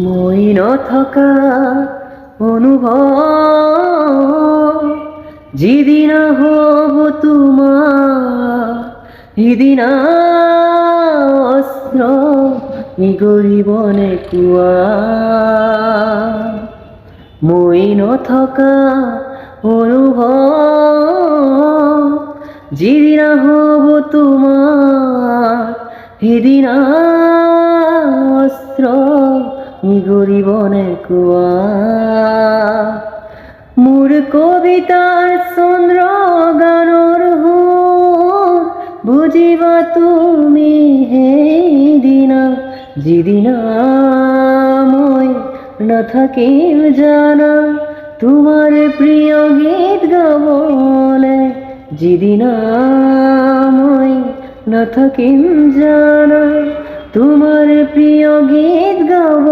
মই নথকা অনুভৱ যিদিন হ'ব তোমাৰ সিদিনা অস্ত্ৰ নিগৰিবনে কোৱা। মই নথকা অনুভৱ যিদিনা হ'ব তোমাৰ সিদিনা অস্ত্ৰ নিগৰিবনে কোৱা। মোৰ কবিতাৰ চন্দ্ৰ গানৰ সুৰ বুজিবা তুমি সেইদিনা যিদিনা মই নাথাকিম জানা তোমাৰ প্ৰিয় গীত গাবলে। যিদিনা মই নাথাকিম জানা তোমাৰ প্ৰিয় গীত গাব।